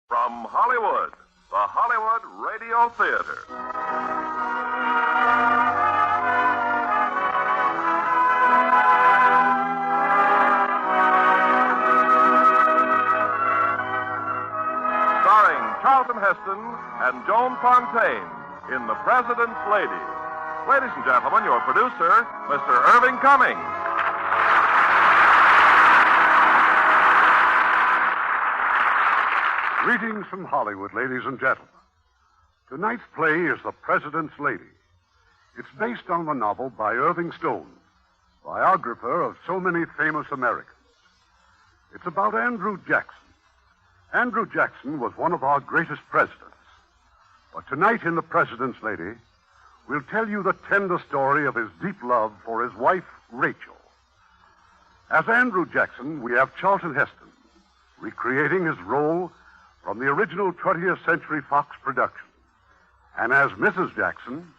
From Hollywood, the Hollywood Radio Theatre. Starring Charlton Heston and Joan Fontaine in The President's Lady. Ladies and gentlemen, your producer, Mr. Irving Cummings. Greetings from Hollywood, ladies and gentlemen. Tonight's play is The President's Lady. It's based on the novel by Irving Stone, biographer of so many famous Americans. It's about Andrew Jackson. Andrew Jackson was one of our greatest presidents. But tonight in The President's Lady, we'll tell you the tender story of his deep love for his wife, Rachel. As Andrew Jackson, we have Charlton Heston, recreating his role from the original 20th Century Fox production. And as Mrs. Jackson,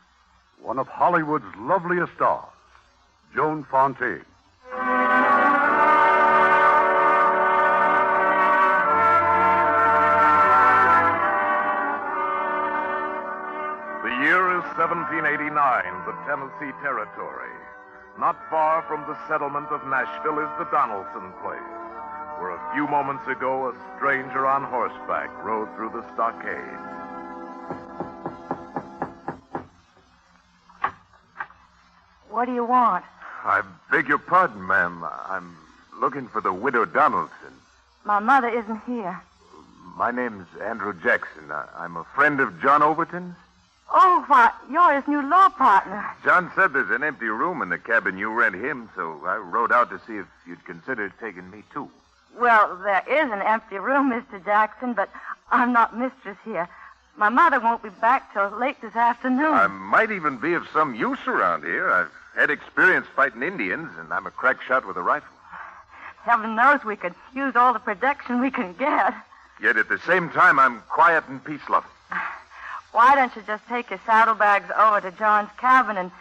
one of Hollywood's loveliest stars, Joan Fontaine. The year is 1789, the Tennessee Territory. Not far from the settlement of Nashville is the Donelson place, where a few moments ago a stranger on horseback rode through the stockade. What do you want? I beg your pardon, ma'am. I'm looking for the widow Donelson. My mother isn't here. My name's Andrew Jackson. I'm a friend of John Overton's. Oh, why, you're his new law partner. John said there's an empty room in the cabin you rent him, so I rode out to see if you'd consider taking me, too. Well, there is an empty room, Mr. Jackson, but I'm not mistress here. My mother won't be back till late this afternoon. I might even be of some use around here. I've had experience fighting Indians, and I'm a crack shot with a rifle. Heaven knows we could use all the protection we can get. Yet at the same time, I'm quiet and peace-loving. Why don't you just take your saddlebags over to John's cabin and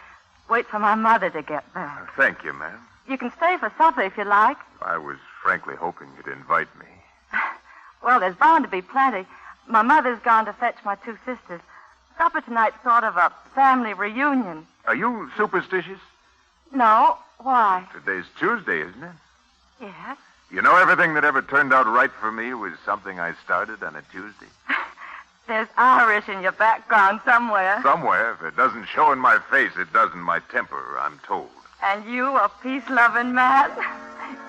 wait for my mother to get back? Thank you, ma'am. You can stay for supper if you like. I was frankly hoping you'd invite me. Well, there's bound to be plenty. My mother's gone to fetch my two sisters. Supper tonight's sort of a family reunion. Are you superstitious? No. Why? Today's Tuesday, isn't it? Yes. You know, everything that ever turned out right for me was something I started on a Tuesday. There's Irish in your background somewhere. Somewhere. If it doesn't show in my face, it does in my temper, I'm told. And you, a peace-loving man?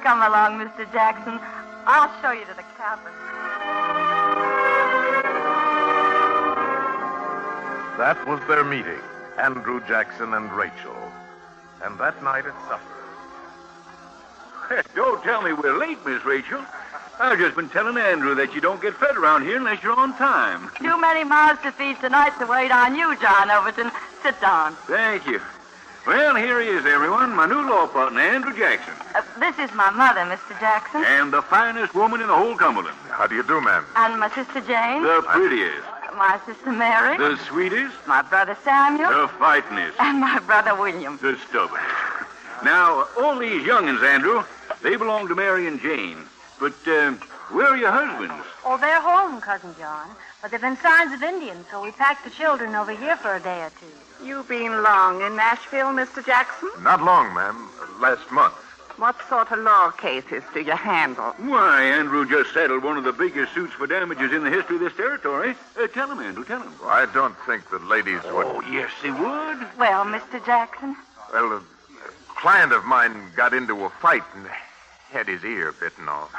Come along, Mr. Jackson. I'll show you to the cabin. That was their meeting, Andrew Jackson and Rachel. And that night at supper. Don't tell me we're late, Miss Rachel. I've just been telling Andrew that you don't get fed around here unless you're on time. Too many mouths to feed tonight to wait on you, John Overton. Sit down. Thank you. Well, here he is, everyone. My new law partner, Andrew Jackson. This is my mother, Mr. Jackson. And the finest woman in the whole Cumberland. How do you do, ma'am? And my sister Jane. The prettiest. My sister Mary. The sweetest. My brother Samuel. The fightingest. And my brother William. The stubbornest. Now, all these young'uns, Andrew, they belong to Mary and Jane. But, where are your husbands? Oh, they're home, Cousin John. But there've been signs of Indians, so we packed the children over here for a day or two. You been long in Nashville, Mr. Jackson? Not long, ma'am. Last month. What sort of law cases do you handle? Why, Andrew just settled one of the biggest suits for damages in the history of this territory. Tell him, Andrew, tell him. Well, I don't think the ladies would... Oh, yes, they would. Well, Mr. Jackson? Well, a client of mine got into a fight and had his ear bitten off.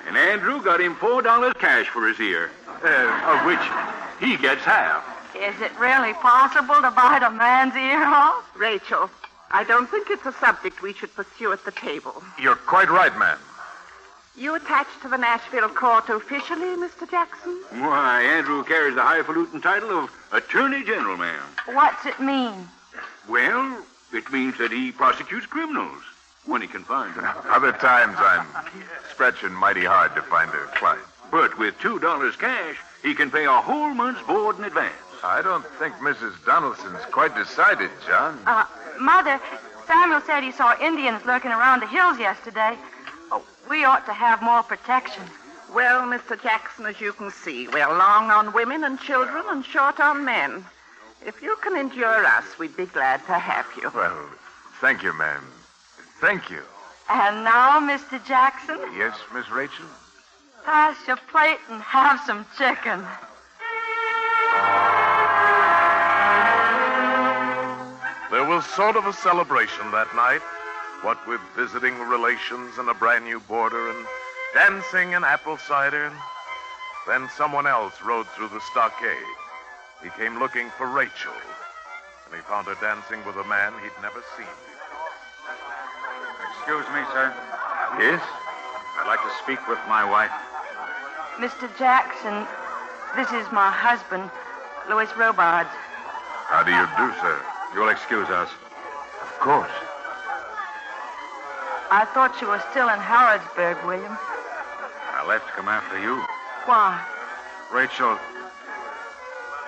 And Andrew got him $4 cash for his ear, of which he gets half. Is it really possible to bite a man's ear off? Rachel, I don't think it's a subject we should pursue at the table. You're quite right, ma'am. You attached to the Nashville court officially, Mr. Jackson? Why, Andrew carries the highfalutin title of Attorney General, ma'am. What's it mean? Well, it means that he prosecutes criminals when he can find them. Other times I'm stretching mighty hard to find a client. But with $2 cash, he can pay a whole month's board in advance. I don't think Mrs. Donelson's quite decided, John. Mother, Samuel said he saw Indians lurking around the hills yesterday. Oh, we ought to have more protection. Well, Mr. Jackson, as you can see, we're long on women and children and short on men. If you can endure us, we'd be glad to have you. Well, thank you, ma'am. Thank you. And now, Mr. Jackson, Yes, Miss Rachel? pass your plate and have some chicken. There was sort of a celebration that night, what with visiting relations and a brand new boarder and dancing and apple cider. And then someone else rode through the stockade. He came looking for Rachel, and he found her dancing with a man he'd never seen before. Excuse me, sir. Yes? I'd like to speak with my wife. Mr. Jackson, this is my husband, Louis Robards. How do you do, sir? You'll excuse us. Of course. I thought you were still in Harrodsburg, William. I left to come after you. Why? Rachel,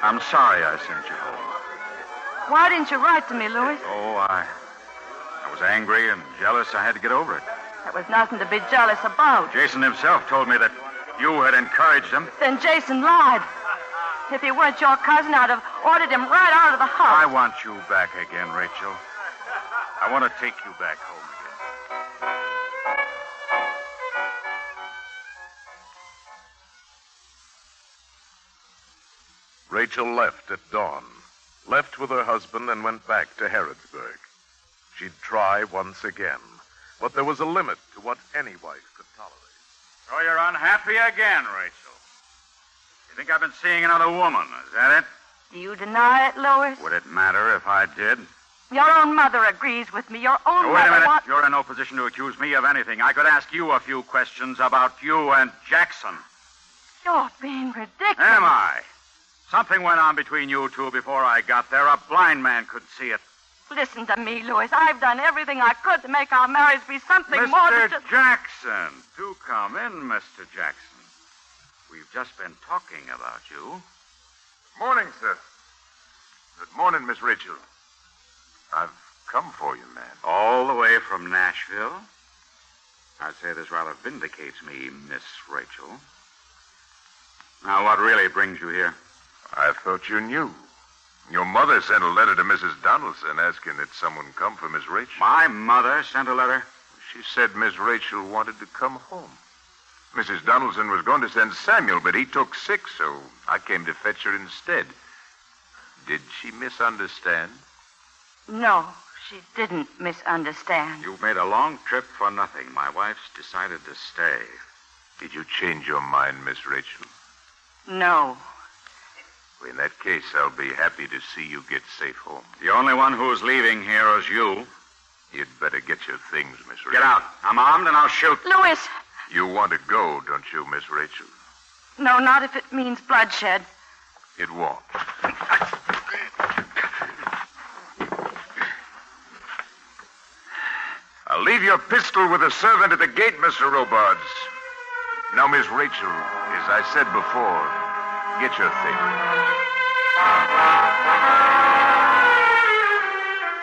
I'm sorry I sent you home. Why didn't you write to me, Louis? Oh, I was angry and jealous. I had to get over it. There was nothing to be jealous about. Jason himself told me that you had encouraged him. Then Jason lied. If he weren't your cousin, I'd have ordered him right out of the house. I want you back again, Rachel. I want to take you back home again. Rachel left at dawn, left with her husband and went back to Harrodsburg. She'd try once again, but there was a limit to what any wife could tolerate. So you're unhappy again, Rachel. You think I've been seeing another woman, is that it? Do you deny it, Louis? Would it matter if I did? Your own mother agrees with me. Your own Wait a mother minute. You're in no position to accuse me of anything. I could ask you a few questions about you and Jackson. You're being ridiculous. Am I? Something went on between you two before I got there. A blind man could see it. Listen to me, Louis. I've done everything I could to make our marriage be something more than Mr. just... Jackson, do come in, Mr. Jackson. We've just been talking about you. Morning, sir. Good morning, Miss Rachel. I've come for you, man. All the way from Nashville? I'd say this rather vindicates me, Miss Rachel. Now, what really brings you here? I thought you knew. Your mother sent a letter to Mrs. Donelson asking that someone come for Miss Rachel. My mother sent a letter? She said Miss Rachel wanted to come home. Mrs. Donelson was going to send Samuel, but he took sick, so I came to fetch her instead. Did she misunderstand? No, she didn't misunderstand. You've made a long trip for nothing. My wife's decided to stay. Did you change your mind, Miss Rachel? No. In that case, I'll be happy to see you get safe home. The only one who's leaving here is you. You'd better get your things, Miss Rachel. Get out. I'm armed and I'll shoot. Louis! You want to go, don't you, Miss Rachel? No, not if it means bloodshed. It won't. I'll leave your pistol with the servant at the gate, Mr. Robards. Now, Miss Rachel, as I said before, get your things.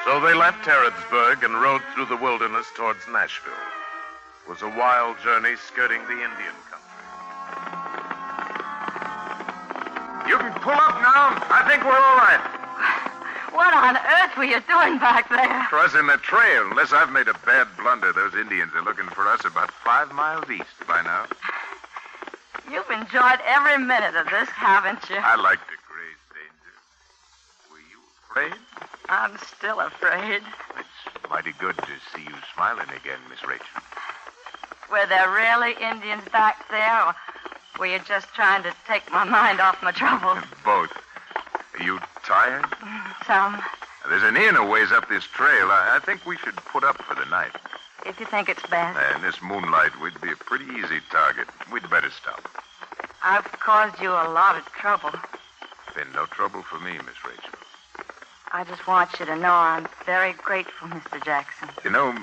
So they left Harrodsburg and rode through the wilderness towards Nashville. It was a wild journey skirting the Indian country. You can pull up now. I think we're all right. What on earth were you doing back there? Crossing the trail. Unless I've made a bad blunder, those Indians are looking for us about 5 miles east by now. You've enjoyed every minute of this, haven't you? I like to graze danger. Were you afraid? I'm still afraid. It's mighty good to see you smiling again, Miss Rachel. Were there really Indians back there, or were you just trying to take my mind off my troubles? Both. Are you tired? Some. There's an inn a ways up this trail. I think we should put up for the night. If you think it's best. In this moonlight, we'd be a pretty easy target. We'd better stop. I've caused you a lot of trouble. Been no trouble for me, Miss Rachel. I just want you to know I'm very grateful, Mr. Jackson. You know,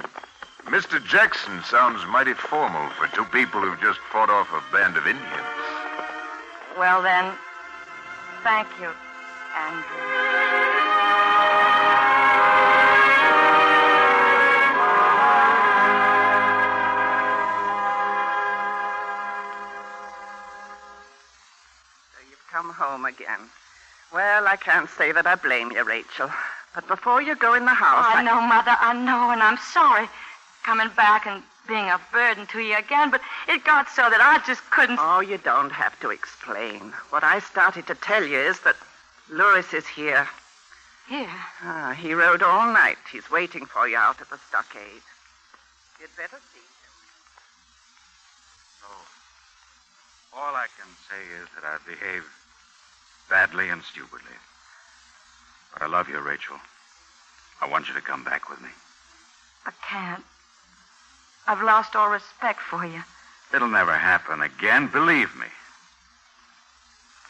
Mr. Jackson sounds mighty formal for two people who've just fought off a band of Indians. Well, then, thank you, Andrew. come home again. Well, I can't say that I blame you, Rachel. But before you go in the house... I know, Mother, I know, and I'm sorry coming back and being a burden to you again, but it got so that I just couldn't... Oh, you don't have to explain. What I started to tell you is that Louis is here. Here? He rode all night. He's waiting for you out at the stockade. You'd better see him. So, all I can say is that I've behaved badly and stupidly. But I love you, Rachel. I want you to come back with me. I can't. I've lost all respect for you. It'll never happen again, believe me.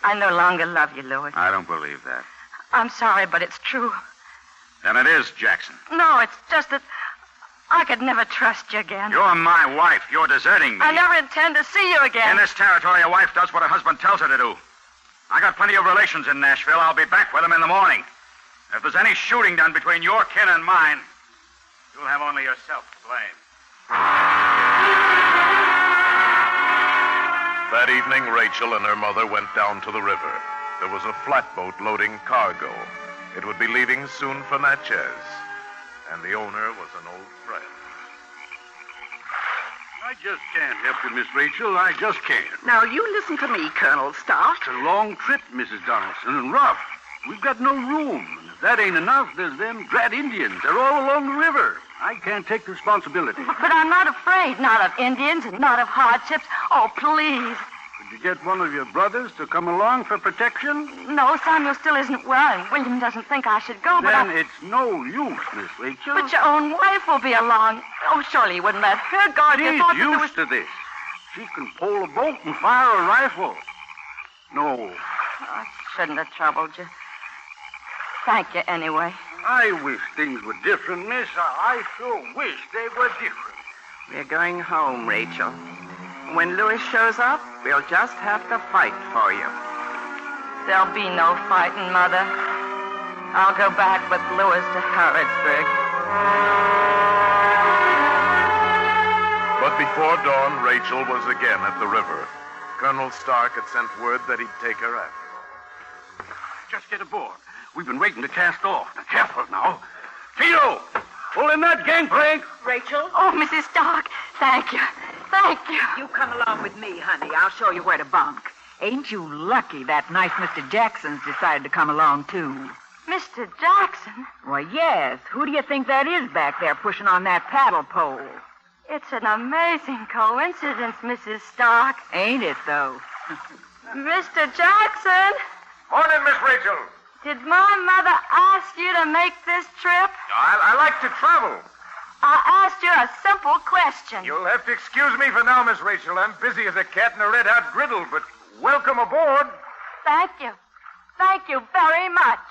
I no longer love you, Louis. I don't believe that. I'm sorry, but it's true. Then it is, Jackson. No, it's just that I could never trust you again. You're my wife. You're deserting me. I never intend to see you again. In this territory, a wife does what her husband tells her to do. I got plenty of relations in Nashville. I'll be back with them in the morning. If there's any shooting done between your kin and mine, you'll have only yourself to blame. That evening, Rachel and her mother went down to the river. There was a flatboat loading cargo. It would be leaving soon for Natchez, and the owner was an old friend. I just can't help you, Miss Rachel. I just can't. Now, you listen to me, Colonel Stark. It's a long trip, Mrs. Donelson, and rough. We've got no room. And if that ain't enough, there's them drat Indians. They're all along the river. I can't take the responsibility. But I'm not afraid. Not of Indians and not of hardships. Oh, please. Could you get one of your brothers to come along for protection? No, Samuel still isn't well, and William doesn't think I should go, but Then it's no use, Miss Rachel. But your own wife will be along. Oh, surely you wouldn't let her go if you She's thought that there was... used to this. She can pole a boat and fire a rifle. No. I shouldn't have troubled you. Thank you anyway. I wish things were different, miss. I sure wish they were different. We're going home, Rachel. When Louis shows up, we'll just have to fight for you. There'll be no fighting, Mother. I'll go back with Louis to Harrodsburg. But before dawn, Rachel was again at the river. Colonel Stark had sent word that he'd take her after. Just get aboard. We've been waiting to cast off. Now, careful now. Tito, pull in that gangplank. Rachel? Oh, Mrs. Stark, thank you. Thank you. You come along with me, honey. I'll show you where to bunk. Ain't you lucky that nice Mr. Jackson's decided to come along, too? Mr. Jackson? Why, yes. Who do you think that is back there pushing on that paddle pole? It's an amazing coincidence, Mrs. Stark. Ain't it, though? Mr. Jackson, Morning, Miss Rachel. did my mother ask you to make this trip? I like to travel. I asked you a simple question. You'll have to excuse me for now, Miss Rachel. I'm busy as a cat in a red-hot griddle, but welcome aboard. Thank you. Thank you very much.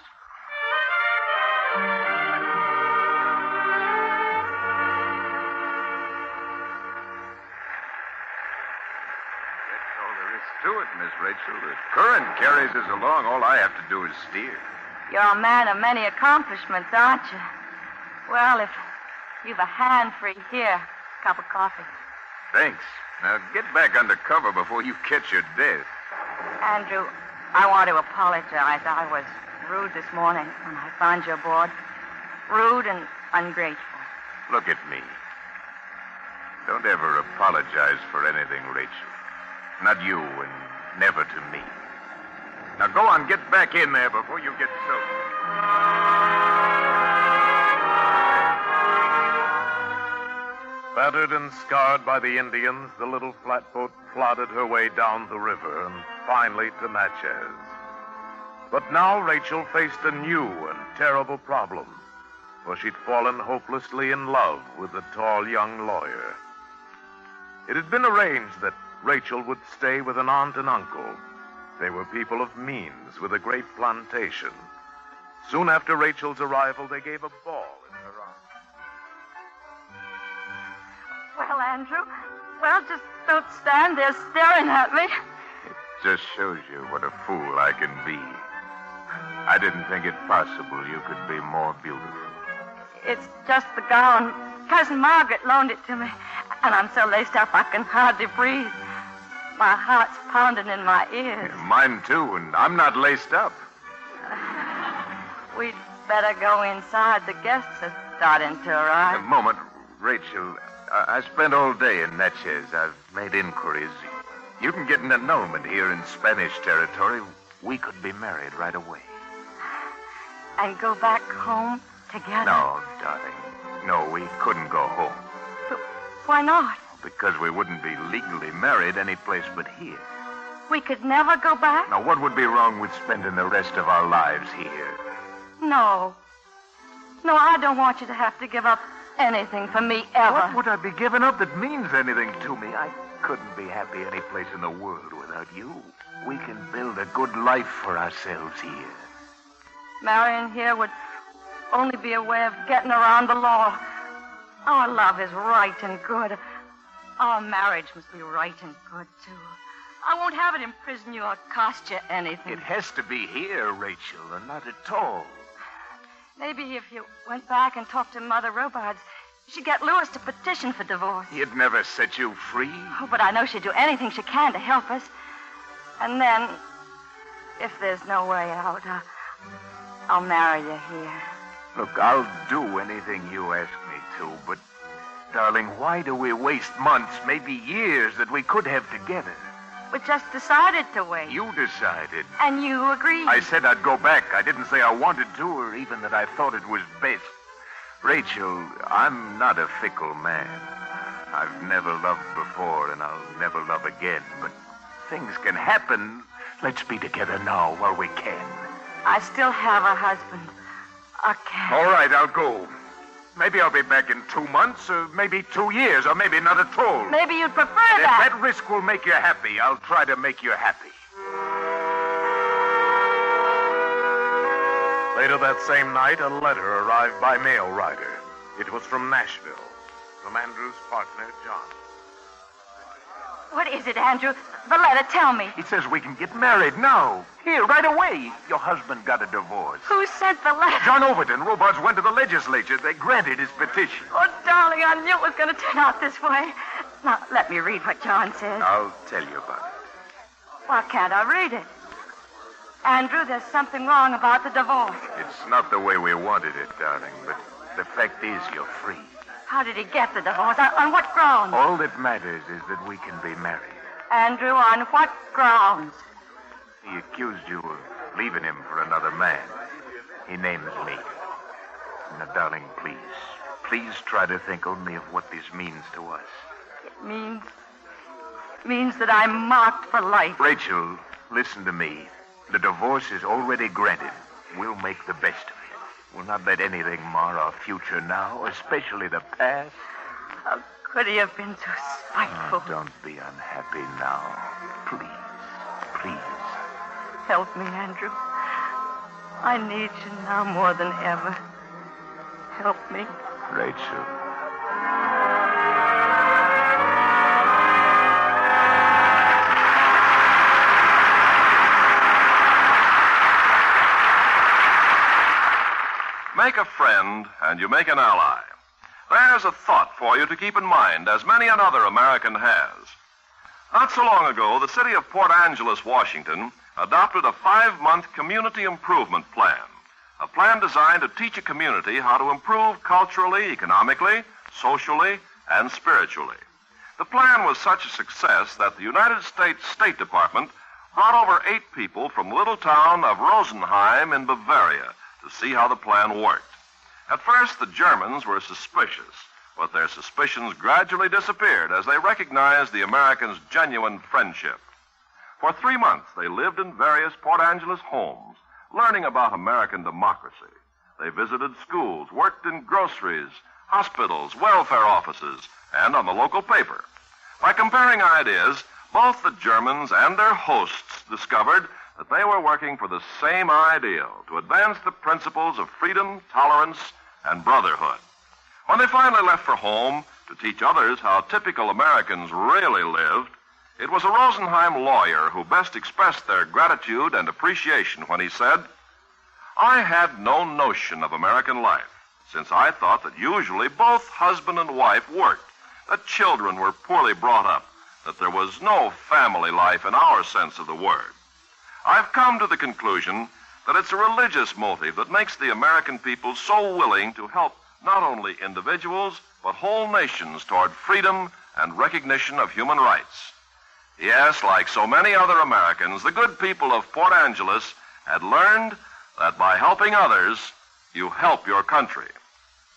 That's all there is to it, Miss Rachel. The current carries us along. All I have to do is steer. You're a man of many accomplishments, aren't you? Well, if you've a hand free, here, cup of coffee. Thanks. Now get back under cover before you catch your death. Andrew, I want to apologize. I was rude this morning when I found you aboard. Rude and ungrateful. Look at me. Don't ever apologize for anything, Rachel. Not you and never to me. Now go on, get back in there before you get soaked. Battered and scarred by the Indians, the little flatboat plodded her way down the river and finally to Natchez. But now Rachel faced a new and terrible problem, for she'd fallen hopelessly in love with the tall young lawyer. It had been arranged that Rachel would stay with an aunt and uncle. They were people of means with a great plantation. Soon after Rachel's arrival, they gave a ball in her honor. Well, Andrew, just don't stand there staring at me. It just shows you what a fool I can be. I didn't think it possible you could be more beautiful. It's just the gown. Cousin Margaret loaned it to me, and I'm so laced up I can hardly breathe. My heart's pounding in my ears. Mine, too, and I'm not laced up. We'd better go inside. The guests are starting to arrive. A moment, Rachel. I spent all day in Natchez. I've made inquiries. You can get an annulment here in Spanish territory. We could be married right away. And go back home together? No, darling. No, we couldn't go home. But why not? Because we wouldn't be legally married any place but here. We could never go back? Now, what would be wrong with spending the rest of our lives here? No. No, I don't want you to have to give up anything for me ever. What would I be giving up that means anything to me? I couldn't be happy any place in the world without you. We can build a good life for ourselves here. Marrying here would only be a way of getting around the law. Our love is right and good. Our marriage must be right and good, too. I won't have it imprison you or cost you anything. It has to be here, Rachel, and not at all. Maybe if you went back and talked to Mother Robards, she'd get Lewis to petition for divorce. He'd never set you free. Oh, but I know she'd do anything she can to help us. And then, if there's no way out, I'll marry you here. Look, I'll do anything you ask me to, but, darling, why do we waste months, maybe years, that we could have together? We just decided to wait. You decided. And you agreed. I said I'd go back. I didn't say I wanted to, or even that I thought it was best. Rachel, I'm not a fickle man. I've never loved before, and I'll never love again, but things can happen. Let's be together now while we can. I still have a husband. A cat. All right, I'll go. Maybe I'll be back in 2 months, or maybe 2 years, or maybe not at all. Maybe you'd prefer If that. that risk will make you happy, I'll try to make you happy. Later that same night, a letter arrived by mail rider. It was from Nashville, from Andrew's partner, John. What is it, Andrew? The letter, tell me. It says we can get married now. Here, right away. Your husband got a divorce. Who sent the letter? John Overton. Robards went to the legislature. They granted his petition. Oh, darling, I knew it was going to turn out this way. Now, let me read what John says. I'll tell you about it. Why can't I read it? Andrew, there's something wrong about the divorce. It's not the way we wanted it, darling, but the fact is you're free. How did he get the divorce? On what grounds? All that matters is that we can be married. Andrew, on what grounds? He accused you of leaving him for another man. He names me. Now, darling, please try to think only of what this means to us. It means that I'm marked for life. Rachel, listen to me. The divorce is already granted. We'll make the best of it. We'll not let anything mar our future now, especially the past. How could he have been so spiteful? Oh, don't be unhappy now. Please. Help me, Andrew. I need you now more than ever. Help me. Rachel. Make a friend, and you make an ally. There's a thought for you to keep in mind, as many another American has. Not so long ago, the city of Port Angeles, Washington, adopted a 5-month community improvement plan. A plan designed to teach a community how to improve culturally, economically, socially, and spiritually. The plan was such a success that the United States State Department brought over 8 people from the little town of Rosenheim in Bavaria to see how the plan worked. At first, the Germans were suspicious, but their suspicions gradually disappeared as they recognized the Americans' genuine friendship. For 3 months, they lived in various Port Angeles homes, learning about American democracy. They visited schools, worked in groceries, hospitals, welfare offices, and on the local paper. By comparing ideas, both the Germans and their hosts discovered that they were working for the same ideal, to advance the principles of freedom, tolerance, and brotherhood. When they finally left for home to teach others how typical Americans really lived, it was a Rosenheim lawyer who best expressed their gratitude and appreciation when he said, "I had no notion of American life, since I thought that usually both husband and wife worked, that children were poorly brought up, that there was no family life in our sense of the word. I've come to the conclusion that it's a religious motive that makes the American people so willing to help not only individuals, but whole nations toward freedom and recognition of human rights. Yes, like so many other Americans, the good people of Port Angeles had learned that by helping others, you help your country.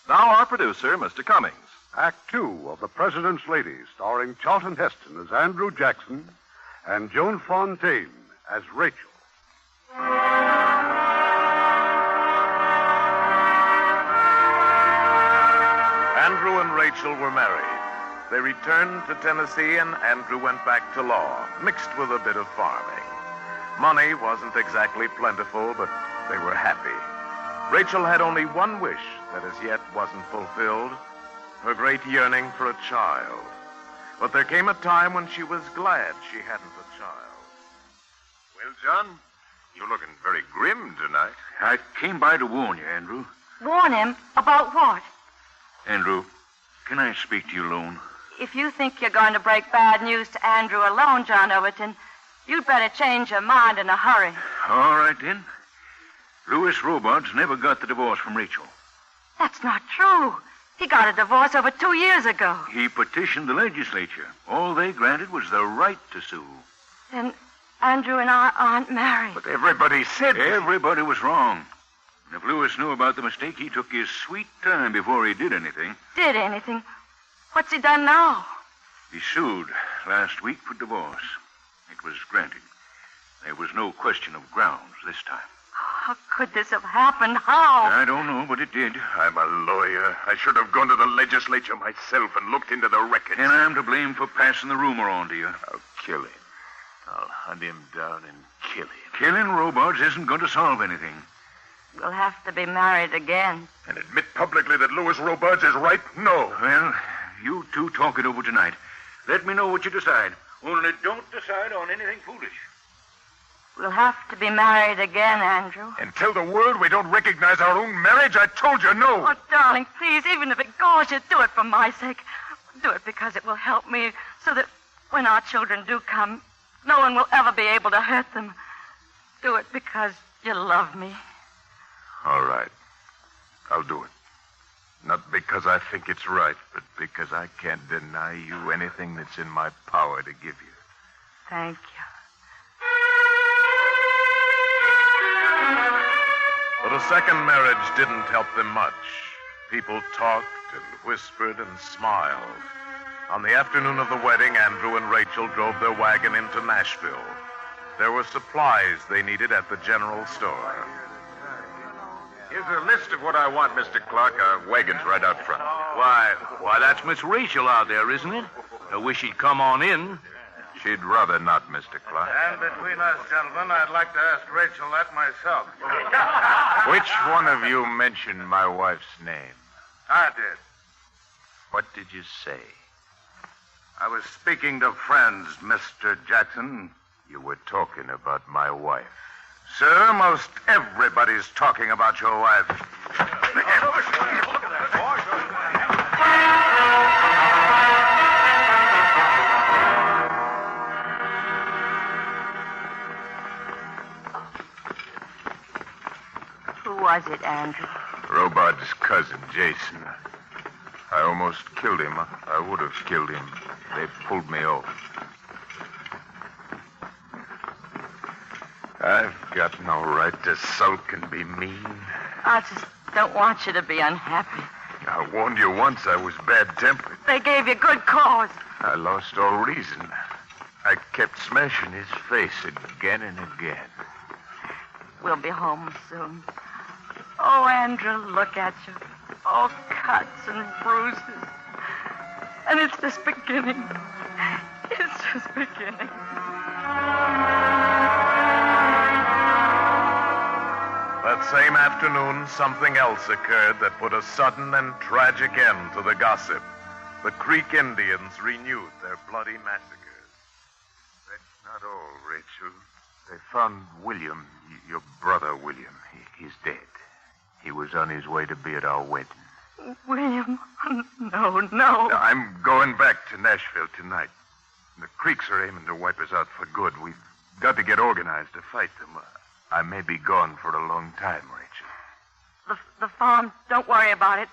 Now our producer, Mr. Cummings. Act 2 of The President's Lady, starring Charlton Heston as Andrew Jackson and Joan Fontaine as Rachel. Andrew and Rachel were married. They returned to Tennessee, and Andrew went back to law, mixed with a bit of farming. Money wasn't exactly plentiful, but they were happy. Rachel had only one wish that as yet wasn't fulfilled, her great yearning for a child. But there came a time when she was glad she hadn't a child. Well, John, you're looking very grim tonight. I came by to warn you, Andrew. Warn him? About what? Andrew, can I speak to you alone? If you think you're going to break bad news to Andrew alone, John Overton, you'd better change your mind in a hurry. All right, then. Louis Robards never got the divorce from Rachel. That's not true. He got a divorce over 2 years ago. He petitioned the legislature. All they granted was the right to sue. Then Andrew and I aren't married. But everybody said... Everybody was wrong. And if Louis knew about the mistake, he took his sweet time before he did anything. Did anything? What's he done now? He sued last week for divorce. It was granted. There was no question of grounds this time. How could this have happened? How? I don't know, but it did. I'm a lawyer. I should have gone to the legislature myself and looked into the records. And I'm to blame for passing the rumor on to you. I'll kill him. I'll hunt him down and kill him. Killing Robards isn't going to solve anything. We'll have to be married again. And admit publicly that Louis Robards is right? No. Well, you two talk it over tonight. Let me know what you decide. Only don't decide on anything foolish. We'll have to be married again, Andrew. And tell the world we don't recognize our own marriage? I told you no. Oh, darling, please, even if it galls you, do it for my sake. Do it because it will help me so that when our children do come, no one will ever be able to hurt them. Do it because you love me. All right. I'll do it. Not because I think it's right, but because I can't deny you anything that's in my power to give you. Thank you. But a second marriage didn't help them much. People talked and whispered and smiled. On the afternoon of the wedding, Andrew and Rachel drove their wagon into Nashville. There were supplies they needed at the general store. Here's a list of what I want, Mr. Clark. Our wagon's right out front. Why, that's Miss Rachel out there, isn't it? I wish she'd come on in. She'd rather not, Mr. Clark. And between us, gentlemen, I'd like to ask Rachel that myself. Which one of you mentioned my wife's name? I did. What did you say? I was speaking to friends, Mr. Jackson. You were talking about my wife. Sir, most everybody's talking about your wife. Who was it, Andrew? Robards' cousin, Jason. I almost killed him. I would have killed him. They pulled me over. I've got no right to sulk and be mean. I just don't want you to be unhappy. I warned you once I was bad-tempered. They gave you good cause. I lost all reason. I kept smashing his face again and again. We'll be home soon. Oh, Andrew, look at you. All cuts and bruises. And it's just beginning. It's just beginning. That same afternoon, something else occurred that put a sudden and tragic end to the gossip. The Creek Indians renewed their bloody massacres. That's not all, Rachel. They found William, your brother William. He's dead. He was on his way to be at our wedding. William, no. I'm going back to Nashville tonight. The creeks are aiming to wipe us out for good. We've got to get organized to fight them. I may be gone for a long time, Rachel. The farm, don't worry about it.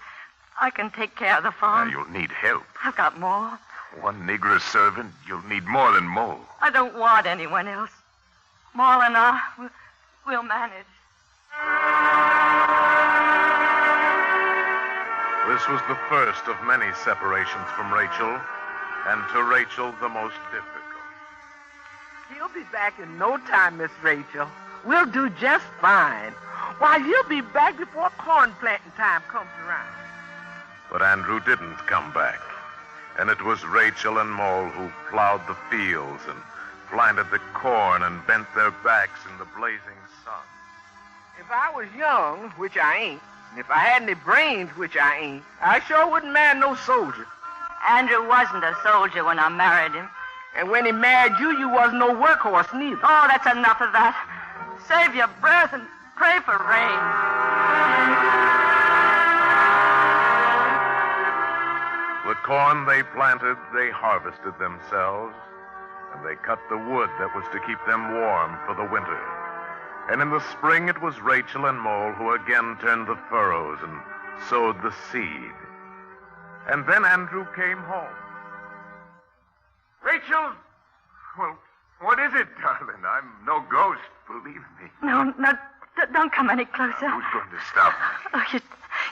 I can take care of the farm. Now, you'll need help. I've got more. One Negro servant, you'll need more than Mo. I don't want anyone else. Maul and I, we'll manage. This was the first of many separations from Rachel, and to Rachel, the most difficult. He'll be back in no time, Miss Rachel. We'll do just fine. Why, you'll be back before corn planting time comes around. But Andrew didn't come back, and it was Rachel and Mole who plowed the fields and planted the corn and bent their backs in the blazing sun. If I was young, which I ain't, and if I had any brains, which I ain't, I sure wouldn't marry no soldier. Andrew wasn't a soldier when I married him. And when he married you, you wasn't no workhorse neither. Oh, that's enough of that. Save your breath and pray for rain. The corn they planted, they harvested themselves, and they cut the wood that was to keep them warm for the winter. And in the spring, it was Rachel and Mole who again turned the furrows and sowed the seed. And then Andrew came home. Rachel? Well, what is it, darling? I'm no ghost, believe me. No, don't come any closer. Who's going to stop me? Oh,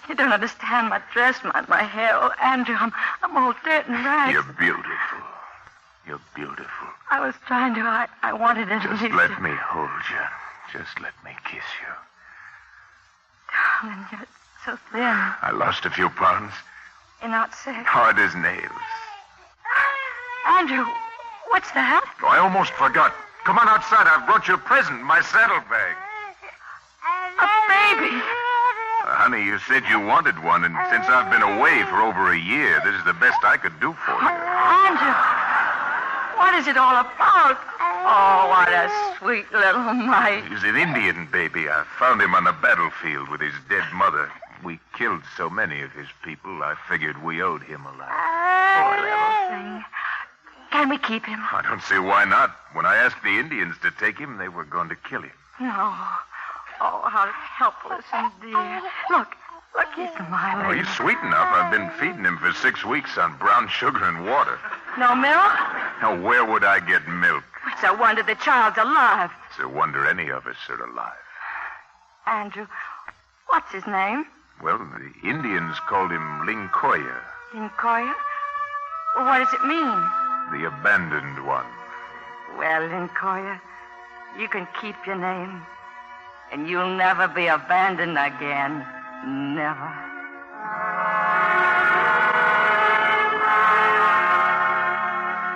you don't understand my dress, my hair. Oh, Andrew, I'm all dirt and rags. You're beautiful. You're beautiful. I was trying to. I wanted it. Just let me hold you. Just let me kiss you. Darling, you're so thin. I lost a few pounds. You're not sick. Hard as nails. Andrew, what's that? Oh, I almost forgot. Come on outside. I've brought you a present, my saddlebag. A baby. Honey, you said you wanted one, and since I've been away for over a year, this is the best I could do for you. Andrew, what is it all about? Oh, what a sweet little mite. He's an Indian baby. I found him on the battlefield with his dead mother. We killed so many of his people, I figured we owed him a lot. Poor little thing. Can we keep him? I don't see why not. When I asked the Indians to take him, they were going to kill him. No. Oh, how helpless and dear. Look, he's smiling. Oh, he's sweet enough. I've been feeding him for 6 weeks on brown sugar and water. No milk? Now, where would I get milk? It's a wonder the child's alive. It's a wonder any of us are alive. Andrew, what's his name? Well, the Indians called him Linkoya. Linkoya? Well, what does it mean? The abandoned one. Well, Linkoya, you can keep your name. And you'll never be abandoned again. Never.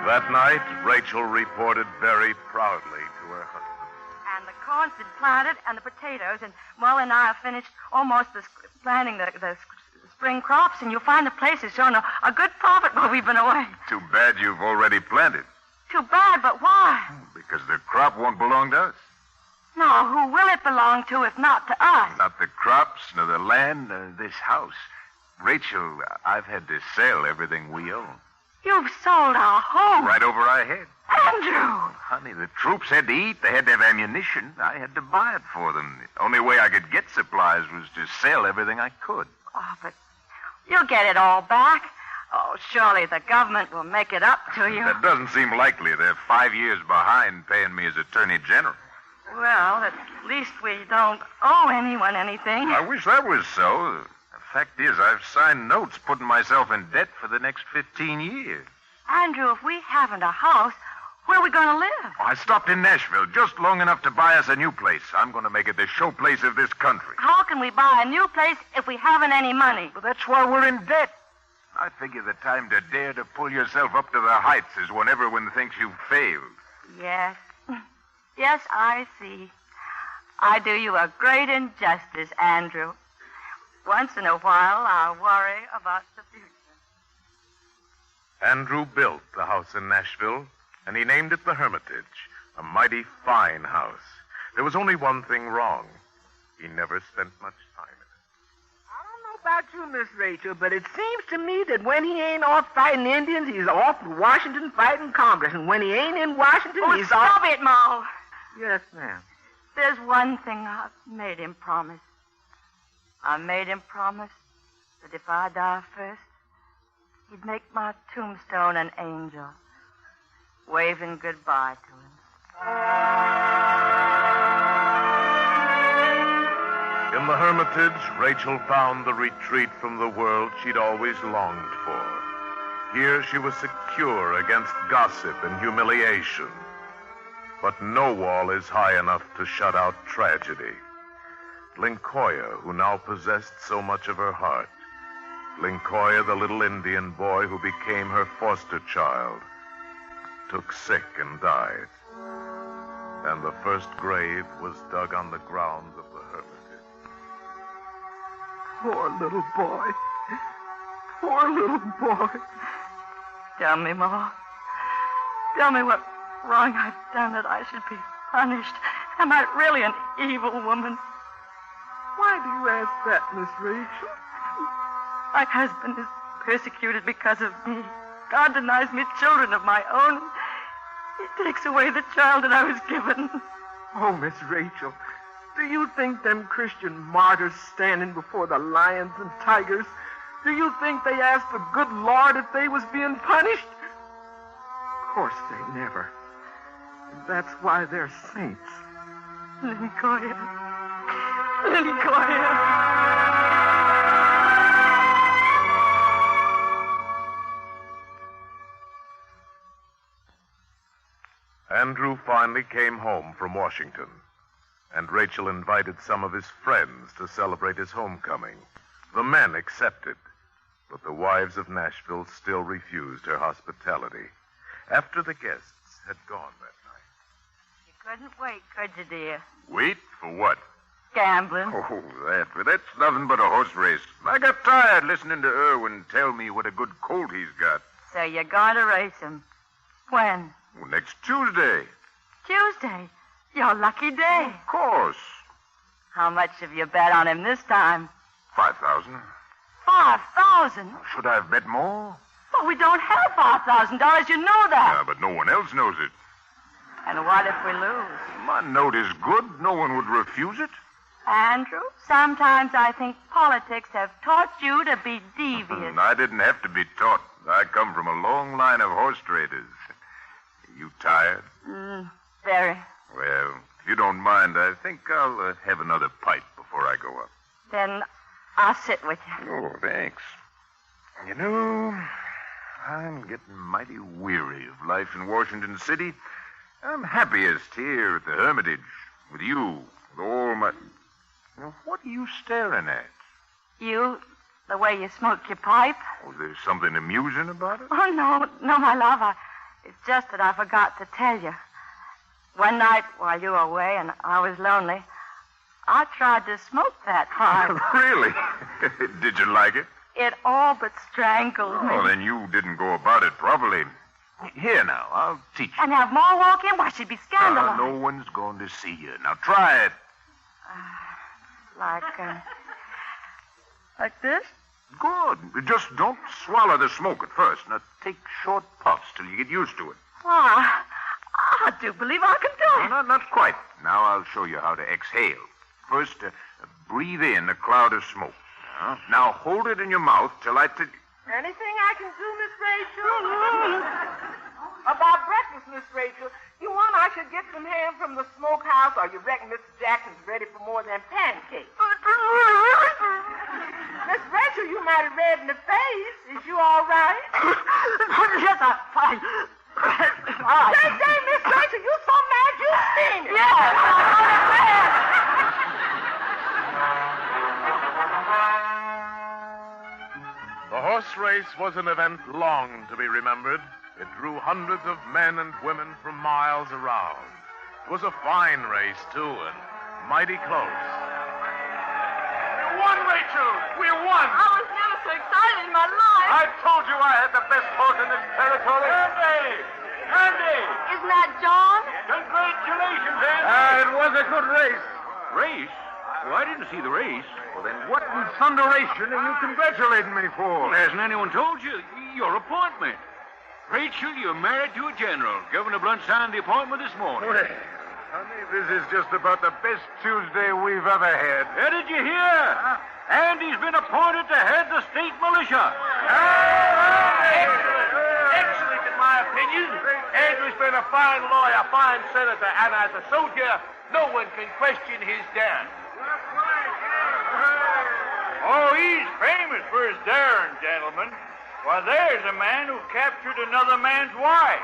That night, Rachel reported very proudly to her husband. And the corn's been planted, and the potatoes, and Mo and I have finished almost planting the spring crops, and you'll find the place has shown a good profit while we've been away. Too bad you've already planted. Too bad, but why? Because the crop won't belong to us. No, who will it belong to if not to us? Not the crops, nor the land, nor this house. Rachel, I've had to sell everything we own. You've sold our home. Right over our head. Andrew! Honey, the troops had to eat. They had to have ammunition. I had to buy it for them. The only way I could get supplies was to sell everything I could. Oh, but you'll get it all back. Oh, surely the government will make it up to you. That doesn't seem likely. They're 5 years behind paying me as Attorney General. Well, at least we don't owe anyone anything. I wish that was so. The fact is, I've signed notes putting myself in debt for the next 15 years. Andrew, if we haven't a house, where are we going to live? I stopped in Nashville just long enough to buy us a new place. I'm going to make it the showplace of this country. How can we buy a new place if we haven't any money? Well, that's why we're in debt. I figure the time to dare to pull yourself up to the heights is when everyone thinks you've failed. Yes. Yes, I see. I do you a great injustice, Andrew. Once in a while, I worry about the future. Andrew built the house in Nashville, and he named it the Hermitage, a mighty fine house. There was only one thing wrong. He never spent much time in it. I don't know about you, Miss Rachel, but it seems to me that when he ain't off fighting Indians, he's off in Washington fighting Congress. And when he ain't in Washington, he's Stop off... it, Ma. Yes, ma'am. There's one thing I've made him promise. I made him promise that if I die first, he'd make my tombstone an angel, waving goodbye to him. In the Hermitage, Rachel found the retreat from the world she'd always longed for. Here she was secure against gossip and humiliation. But no wall is high enough to shut out tragedy. Lincoya, who now possessed so much of her heart, Lincoya, the little Indian boy who became her foster child, took sick and died. And the first grave was dug on the grounds of the Hermitage. Poor little boy. Poor little boy. Tell me, Ma. Tell me what wrong I've done that I should be punished. Am I really an evil woman? Why do you ask that, Miss Rachel? My husband is persecuted because of me. God denies me children of my own. He takes away the child that I was given. Oh, Miss Rachel, do you think them Christian martyrs standing before the lions and tigers, do you think they asked the good Lord if they was being punished? Of course they never. And that's why they're saints. Lincoya. Lincoya. Andrew finally came home from Washington, and Rachel invited some of his friends to celebrate his homecoming. The men accepted, but the wives of Nashville still refused her hospitality. After the guests had gone that night. You couldn't wait, could you, dear? Wait for what? Gambling. Oh, that's nothing but a horse race. I got tired listening to Irwin tell me what a good colt he's got. So you're going to race him. When? Well, next Tuesday. Tuesday? Your lucky day. Of course. How much have you bet on him this time? 5,000. 5,000? Should I have bet more? Well, we don't have $5,000. You know that. Yeah, but no one else knows it. And what if we lose? My note is good. No one would refuse it. Andrew, sometimes I think politics have taught you to be devious. I didn't have to be taught. I come from a long line of horse traders. You tired? Very. Well, if you don't mind, I think I'll have another pipe before I go up. Then I'll sit with you. Oh, thanks. You know, I'm getting mighty weary of life in Washington City. I'm happiest here at the Hermitage, with you, with all my... Now, what are you staring at? You, the way you smoke your pipe. Oh, there's something amusing about it? Oh, no, my love. It's just that I forgot to tell you. One night while you were away and I was lonely, I tried to smoke that pipe. Really? Did you like it? It all but strangled me. Oh, then you didn't go about it properly. Here now, I'll teach you. And have more walk in? Why, she'd be scandalized. No one's going to see you. Now, try it. Like this? Good. Just don't swallow the smoke at first. Now, take short puffs till you get used to it. I do believe I can do it. No, not quite. Now I'll show you how to exhale. First, breathe in a cloud of smoke. Now hold it in your mouth till I... Anything I can do, Miss Rachel? About breakfast, Miss Rachel. You want I should get some ham from the smokehouse, or you reckon Mr. Jackson's ready for more than pancakes? Miss Rachel, you might have red in the face. Is you all right? Yes, I'm fine. Say, Miss Rachel, you so mad you sing it. Yes, The horse race was an event long to be remembered. It drew hundreds of men and women from miles around. It was a fine race, too, and mighty close. We won, Rachel! We won! I was never so excited in my life. I told you I had the best horse in this territory. Andy! Isn't that John? Congratulations, Andy! It was a good race. Race? Well, I didn't see the race. Well, then what in thunderation are you congratulating me for? Well, hasn't anyone told you? Your appointment. Rachel, you're married to a general. Governor Blunt signed the appointment this morning. Well, honey, this is just about the best Tuesday we've ever had. Did you hear? Andy's been appointed to head the state militia. Excellent. Excellent, in my opinion. Andrew's been a fine lawyer, fine senator, and as a soldier, no one can question his daring. Oh, he's famous for his daring, gentlemen. Why, there's a man who captured another man's wife.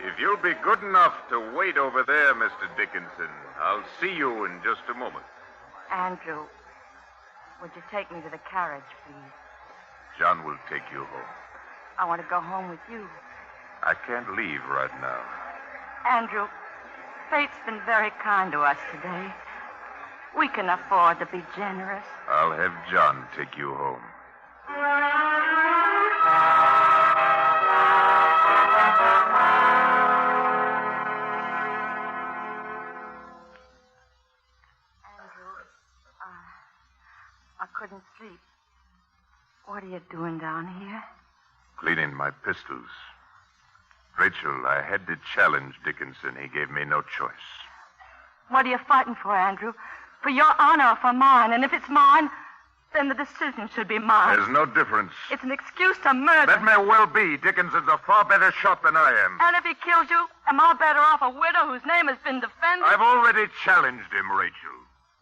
If you'll be good enough to wait over there, Mr. Dickinson, I'll see you in just a moment. Andrew, would you take me to the carriage, please? John will take you home. I want to go home with you. I can't leave right now. Andrew, fate's been very kind to us today. We can afford to be generous. I'll have John take you home. I couldn't sleep. What are you doing down here? Cleaning my pistols. Rachel, I had to challenge Dickinson. He gave me no choice. What are you fighting for, Andrew? For your honor or for mine? And if it's mine, then the decision should be mine. There's no difference. It's an excuse to murder. That may well be. Dickinson's a far better shot than I am. And if he kills you, am I better off a widow whose name has been defended? I've already challenged him, Rachel.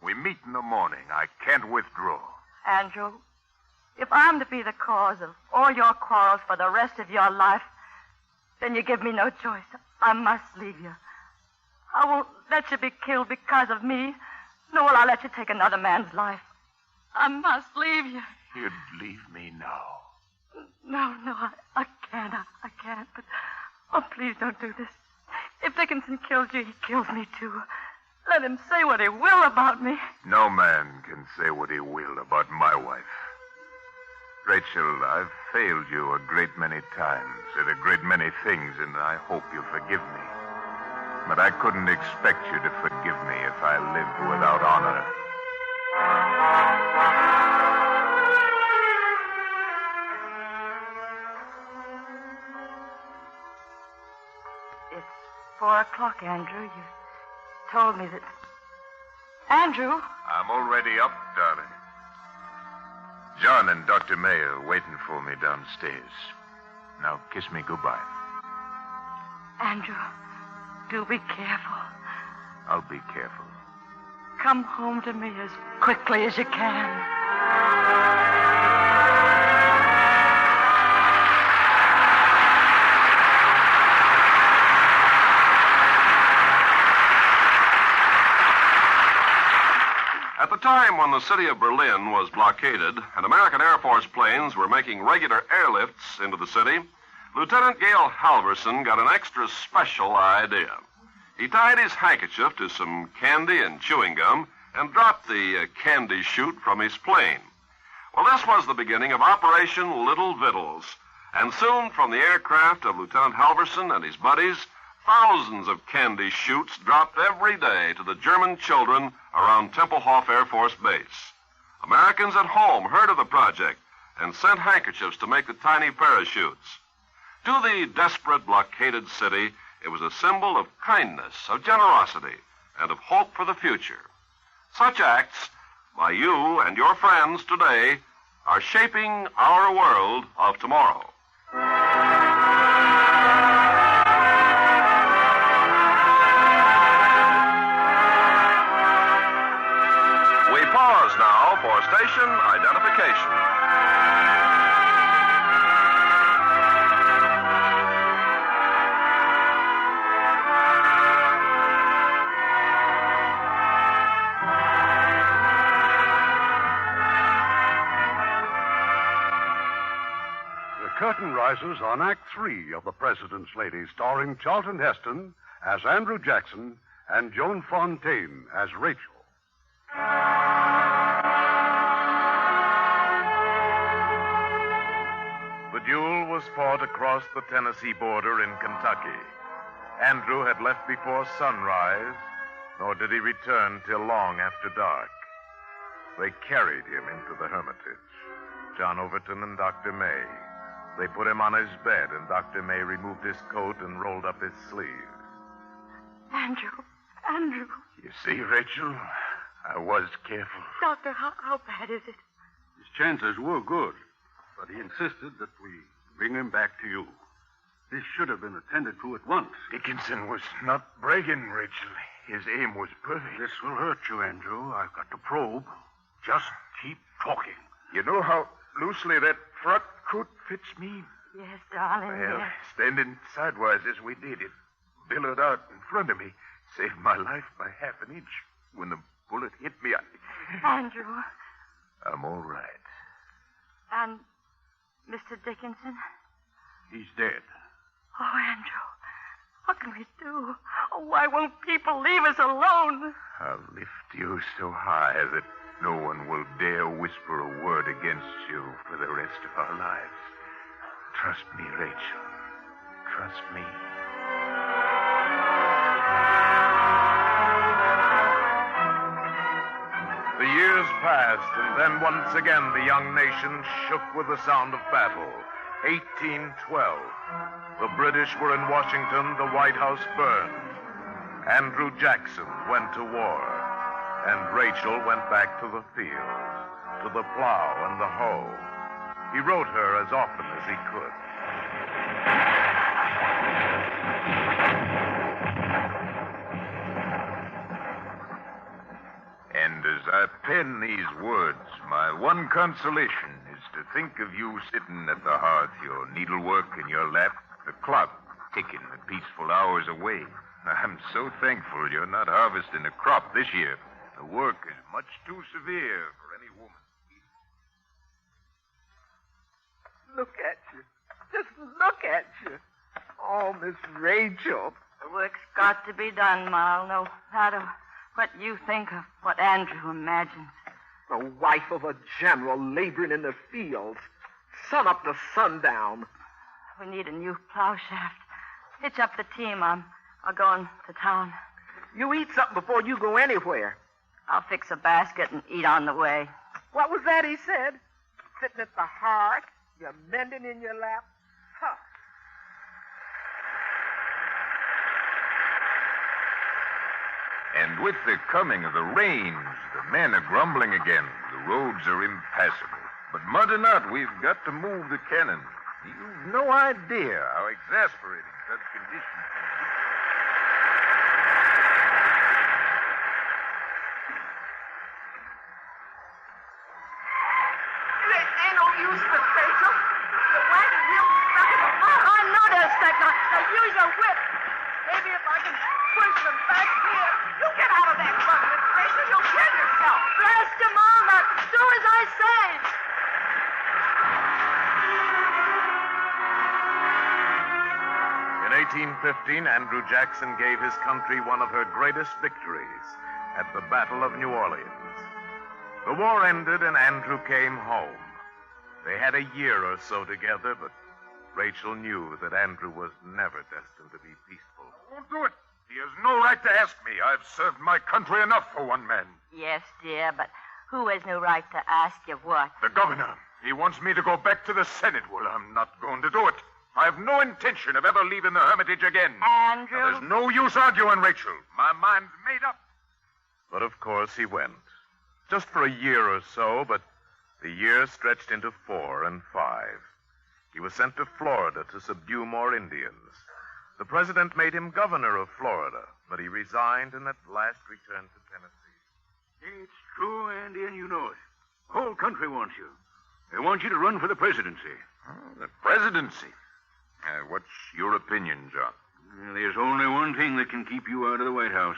We meet in the morning. I can't withdraw. Andrew, if I'm to be the cause of all your quarrels for the rest of your life, then you give me no choice. I must leave you. I won't let you be killed because of me, nor will I let you take another man's life. I must leave you. You'd leave me now. No, I can't. I can't. But, oh, please don't do this. If Dickinson kills you, he kills me too. Let him say what he will about me. No man can say what he will about my wife. Rachel, I've failed you a great many times at a great many things, and I hope you forgive me. But I couldn't expect you to forgive me if I lived without honor. It's 4 o'clock, Andrew. You told me that... Andrew? I'm already up, darling. John and Dr. May are waiting for me downstairs. Now kiss me goodbye. Andrew, do be careful. I'll be careful. Come home to me as quickly as you can. At the time when the city of Berlin was blockaded and American Air Force planes were making regular airlifts into the city, Lieutenant Gale Halverson got an extra special idea. He tied his handkerchief to some candy and chewing gum and dropped the candy chute from his plane. Well, this was the beginning of Operation Little Vittles, and soon from the aircraft of Lieutenant Halverson and his buddies, thousands of candy chutes dropped every day to the German children around Tempelhof Air Force Base. Americans at home heard of the project and sent handkerchiefs to make the tiny parachutes. To the desperate, blockaded city, it was a symbol of kindness, of generosity, and of hope for the future. Such acts, by you and your friends today, are shaping our world of tomorrow. Pause now for station identification. The curtain rises on Act 3 of The President's Lady, starring Charlton Heston as Andrew Jackson and Joan Fontaine as Rachel. The duel was fought across the Tennessee border in Kentucky. Andrew had left before sunrise, nor did he return till long after dark. They carried him into the Hermitage, John Overton and Dr. May. They put him on his bed, and Dr. May removed his coat and rolled up his sleeves. Andrew. You see, Rachel, I was careful. Doctor, how bad is it? His chances were good, but he insisted that we bring him back to you. This should have been attended to at once. Dickinson was not bragging, Rachel. His aim was perfect. This will hurt you, Andrew. I've got to probe. Just keep talking. You know how loosely that frock coat fits me? Yes, darling. Well, yes. standing sidewise as we did, it billowed out in front of me, saved my life by half an inch. When the bullet hit me, Andrew. I'm all right. And Mr. Dickinson? He's dead. Oh, Andrew, what can we do? Oh, why won't people leave us alone? I'll lift you so high that no one will dare whisper a word against you for the rest of our lives. Trust me, Rachel. Trust me. The years passed, and then once again the young nation shook with the sound of battle. 1812. The British were in Washington. The White House burned. Andrew Jackson went to war, and Rachel went back to the fields, to the plow and the hoe. He wrote her as often as he could. And as I pen these words, my one consolation is to think of you sitting at the hearth, your needlework in your lap, the clock ticking the peaceful hours away. I'm so thankful you're not harvesting a crop this year. The work is much too severe for any woman. Look at you. Just look at you. Oh, Miss Rachel. The work's got to be done, Mal, no matter what you think of what Andrew imagines. The wife of a general laboring in the fields, sun up to sundown. We need a new plow shaft. Hitch up the team. I'm going to town. You eat something before you go anywhere. I'll fix a basket and eat on the way. What was that he said? Sitting at the hearth, you're mending in your lap. Huh. And with the coming of the rains, the men are grumbling again. The roads are impassable. But mud or not, we've got to move the cannon. You've no idea how exasperating such conditions can be. It ain't no use, Miss Rachel. The wagon wheels are stuck in the mud. I know they're stuck. Now use your whip. Maybe if I can push them back here. You get out of that mud, Miss Rachel. You'll kill yourself. Blast them all. Now do as I say. In 1815, Andrew Jackson gave his country one of her greatest victories at the Battle of New Orleans. The war ended and Andrew came home. They had a year or so together, but Rachel knew that Andrew was never destined to be peaceful. I won't do it. He has no right to ask me. I've served my country enough for one man. Yes, dear, but who has no right to ask you what? The governor. He wants me to go back to the Senate. Well, I'm not going to do it. I have no intention of ever leaving the Hermitage again. Andrew? Now, there's no use arguing, Rachel. My mind's made up. But of course he went. Just for a year or so, but the year stretched into 4 and 5. He was sent to Florida to subdue more Indians. The president made him governor of Florida, but he resigned and at last returned to Tennessee. It's true, Andy, and you know it. The whole country wants you. They want you to run for the presidency. Oh, the presidency? What's your opinion, John? There's only one thing that can keep you out of the White House,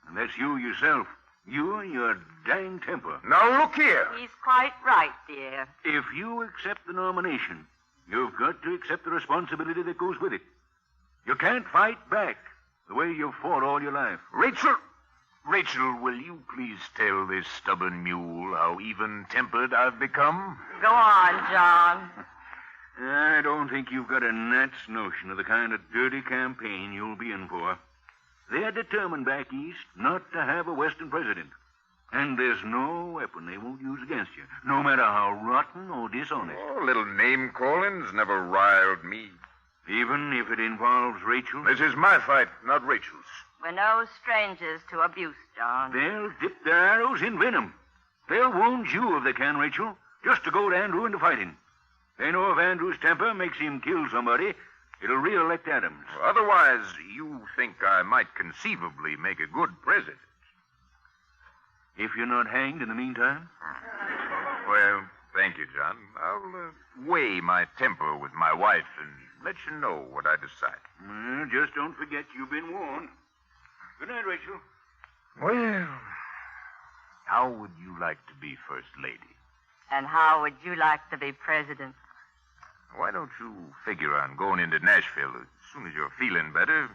and that's you yourself. You and your dang temper. Now, look here. He's quite right, dear. If you accept the nomination, you've got to accept the responsibility that goes with it. You can't fight back the way you've fought all your life. Rachel, will you please tell this stubborn mule how even-tempered I've become? Go on, John. I don't think you've got a gnat's notion of the kind of dirty campaign you'll be in for. They're determined back east not to have a Western president. And there's no weapon they won't use against you, no matter how rotten or dishonest. Oh, little name-calling's never riled me. Even if it involves Rachel? This is my fight, not Rachel's. We're no strangers to abuse, John. They'll dip their arrows in venom. They'll wound you if they can, Rachel, just to goad Andrew into fighting. They know if Andrew's temper makes him kill somebody, it'll re-elect Adams. Otherwise, you think I might conceivably make a good president. If you're not hanged in the meantime? Well, thank you, John. I'll weigh my temper with my wife and let you know what I decide. Well, just don't forget you've been warned. Good night, Rachel. Well, how would you like to be First Lady? And how would you like to be president? Why don't you figure on going into Nashville as soon as you're feeling better?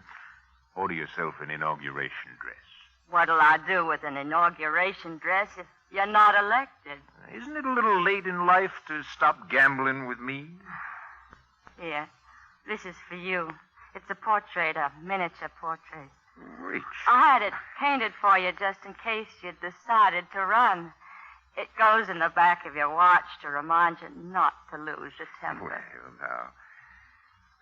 Order yourself an inauguration dress. What'll I do with an inauguration dress if you're not elected? Isn't it a little late in life to stop gambling with me? Here, this is for you. It's a portrait, a miniature portrait. Rich. I had it painted for you just in case you'd decided to run. It goes in the back of your watch to remind you not to lose your temper.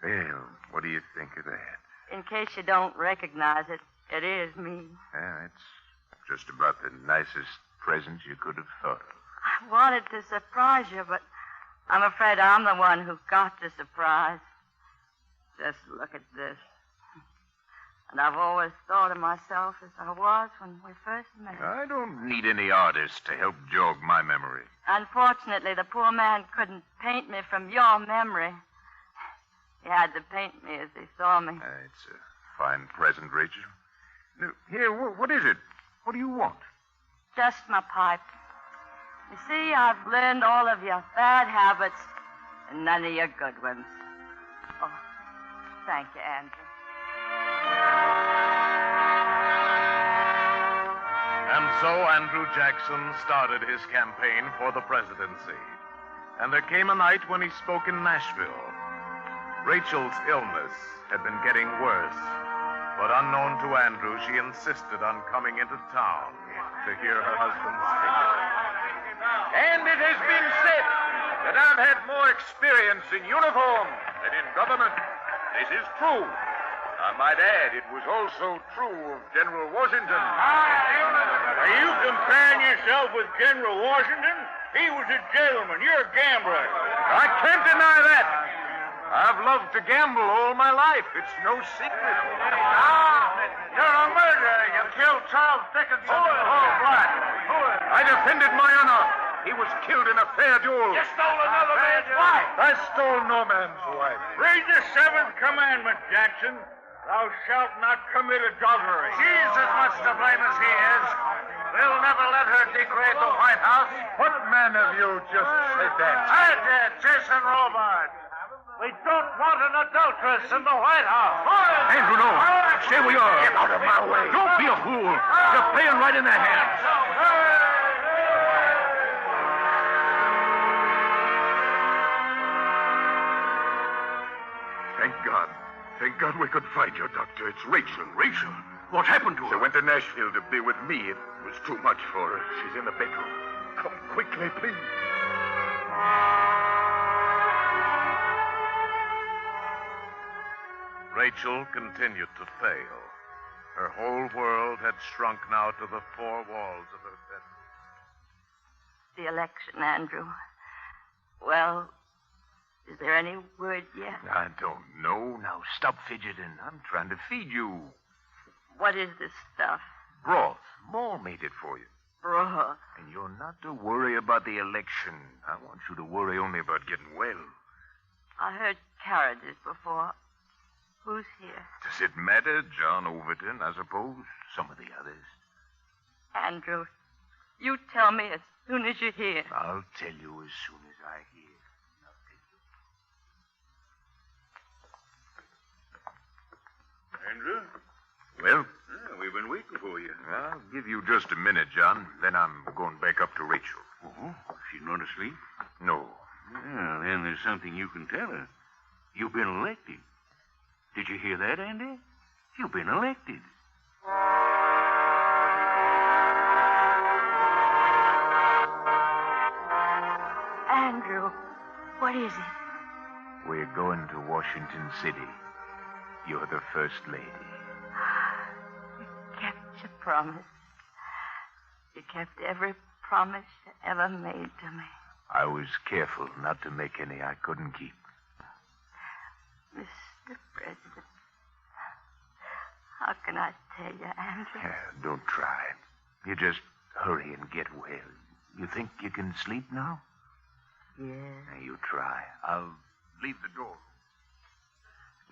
Well, what do you think of that? In case you don't recognize it, it is me. Yeah, it's just about the nicest present you could have thought of. I wanted to surprise you, but I'm afraid I'm the one who got the surprise. Just look at this. And I've always thought of myself as I was when we first met. I don't need any artist to help jog my memory. Unfortunately, the poor man couldn't paint me from your memory. He had to paint me as he saw me. It's a fine present, Rachel. Now, here, what is it? What do you want? Just my pipe. You see, I've learned all of your bad habits and none of your good ones. Oh, thank you, Andrew. And so Andrew Jackson started his campaign for the presidency. And there came a night when he spoke in Nashville. Rachel's illness had been getting worse. But unknown to Andrew, she insisted on coming into town to hear her husband's speech. And it has been said that I've had more experience in uniform than in government. This is true. I might add, it was also true of General Washington. Are you comparing yourself with General Washington? He was a gentleman. You're a gambler. I can't deny that. I've loved to gamble all my life. It's no secret. You're a murderer. You killed Charles Dickinson in cold blood. I defended my honor. He was killed in a fair duel. You stole another man's wife. I stole no man's wife. Read the 7th commandment, Jackson. Thou shalt not commit adultery. She's as much to blame as he is. They'll never let her degrade the White House. What man of you just said that? I did, Jason Robards. We don't want an adulteress in the White House. Andrew, no. Stay where you are. Get out of my way. Don't be a fool. You're playing right in their hands. Thank God. Thank God we could find your doctor. It's Rachel. Rachel? What happened to her? She went to Nashville to be with me. It was too much for her. She's in the bedroom. Come quickly, please. Rachel continued to fail. Her whole world had shrunk now to the 4 walls of her bedroom. The election, Andrew. Well, is there any word yet? I don't know. Now stop fidgeting. I'm trying to feed you. What is this stuff? Broth. Ma made it for you. Broth. And you're not to worry about the election. I want you to worry only about getting well. I heard carriages before. Who's here? Does it matter? John Overton, I suppose. Some of the others. Andrew, you tell me as soon as you hear. I'll tell you as soon as I hear. Andrew? Well? We've been waiting for you. I'll give you just a minute, John. Then I'm going back up to Rachel. Oh, she's not asleep? No. Well, then there's something you can tell her. You've been elected. Did you hear that, Andy? You've been elected. going to Washington City. You're the first lady. You kept your promise. You kept every promise you ever made to me. I was careful not to make any I couldn't keep. Mr. President, how can I tell you, Andrew? Don't try. You just hurry and get well. You think you can sleep now? Yes. You try. I'll leave the door.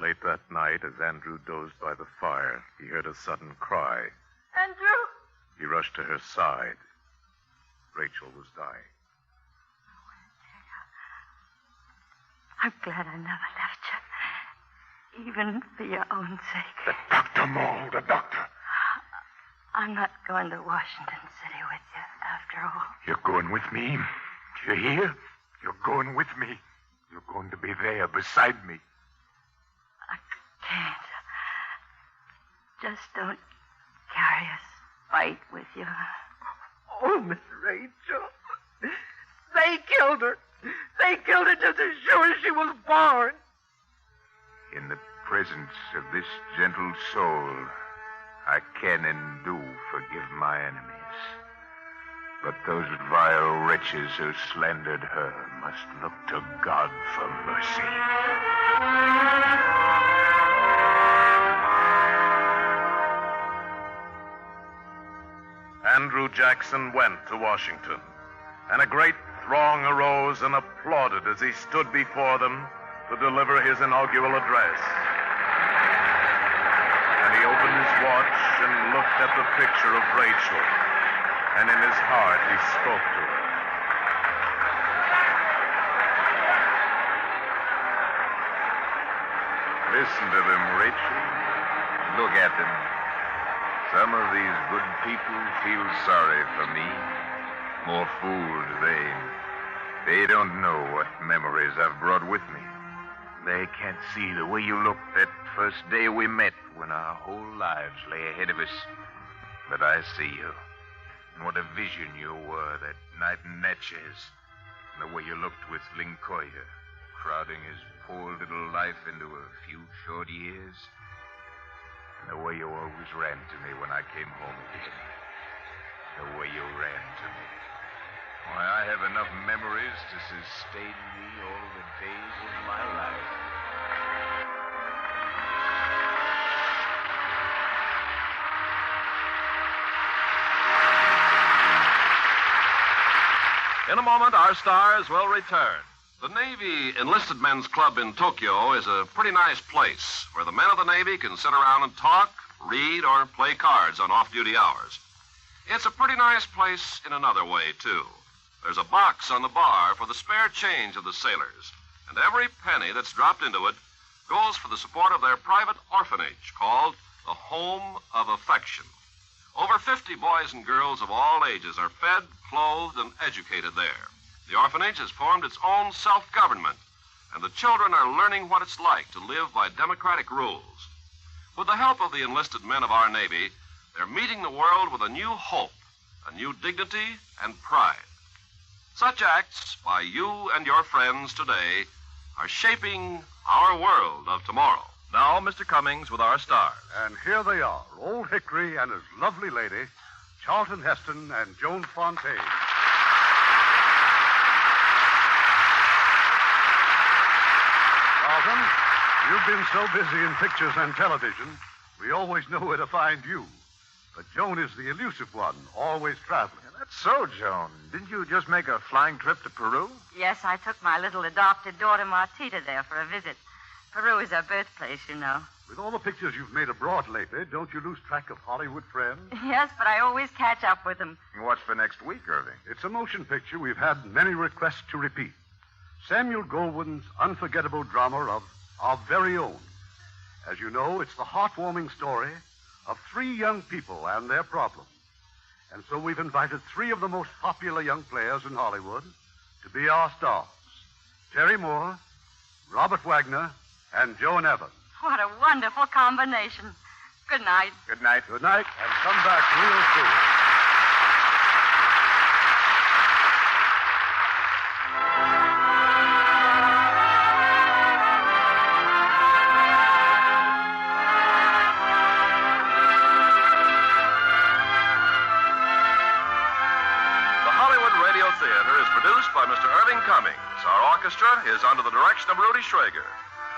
Late that night, as Andrew dozed by the fire, he heard a sudden cry. Andrew! He rushed to her side. Rachel was dying. I'm glad I never left you, even for your own sake. The doctor, Maul, the doctor. I'm not going to Washington City with you, after all. You're going with me. Do you hear? You're going with me. You're going to be there beside me. I can't. Just don't carry a spite with you. Oh, Miss Rachel. They killed her. They killed her just as sure as she was born. In the presence of this gentle soul, I can and do forgive my enemies. But those vile wretches who slandered her must look to God for mercy. Andrew Jackson went to Washington, and a great throng arose and applauded as he stood before them to deliver his inaugural address. And he opened his watch and looked at the picture of Rachel, and in his heart he spoke to her. Listen to them, Rachel. Look at them. Some of these good people feel sorry for me. More fools they. They don't know what memories I've brought with me. They can't see the way you looked that first day we met, when our whole lives lay ahead of us. But I see you. And what a vision you were that night in Natchez. And the way you looked with Lincoya, crowding his poor little life into a few short years. And the way you always ran to me when I came home again. The way you ran to me. Why, I have enough memories to sustain me all the days of my life. In a moment, our stars will return. The Navy Enlisted Men's Club in Tokyo is a pretty nice place where the men of the Navy can sit around and talk, read, or play cards on off-duty hours. It's a pretty nice place in another way, too. There's a box on the bar for the spare change of the sailors, and every penny that's dropped into it goes for the support of their private orphanage called the Home of Affection. Over 50 boys and girls of all ages are fed, clothed, and educated there. The orphanage has formed its own self-government, and the children are learning what it's like to live by democratic rules. With the help of the enlisted men of our Navy, they're meeting the world with a new hope, a new dignity, and pride. Such acts by you and your friends today are shaping our world of tomorrow. Now, Mr. Cummings with our stars. And here they are, Old Hickory and his lovely lady, Charlton Heston and Joan Fontaine. Charlton, you've been so busy in pictures and television, we always know where to find you. But Joan is the elusive one, always traveling. That's so, Joan. Didn't you just make a flying trip to Peru? Yes, I took my little adopted daughter Martita there for a visit. Peru is her birthplace, you know. With all the pictures you've made abroad lately, don't you lose track of Hollywood friends? Yes, but I always catch up with them. What's for next week, Irving? It's a motion picture we've had many requests to repeat. Samuel Goldwyn's unforgettable drama of Our Very Own. As you know, it's the heartwarming story of 3 young people and their problems. And so we've invited 3 of the most popular young players in Hollywood to be our stars. Terry Moore, Robert Wagner, and Joan Evans. What a wonderful combination. Good night. Good night. Good night, and come back real soon. Theatre is produced by Mr. Irving Cummings. Our orchestra is under the direction of Rudy Schrager.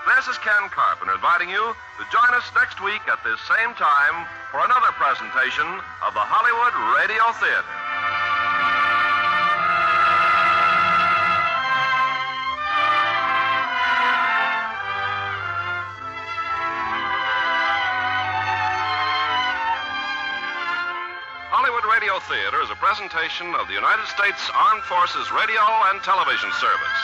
This is Ken Carpenter inviting you to join us next week at this same time for another presentation of the Hollywood Radio Theatre. Hollywood Radio Theatre is a presentation of the United States Armed Forces Radio and Television Service.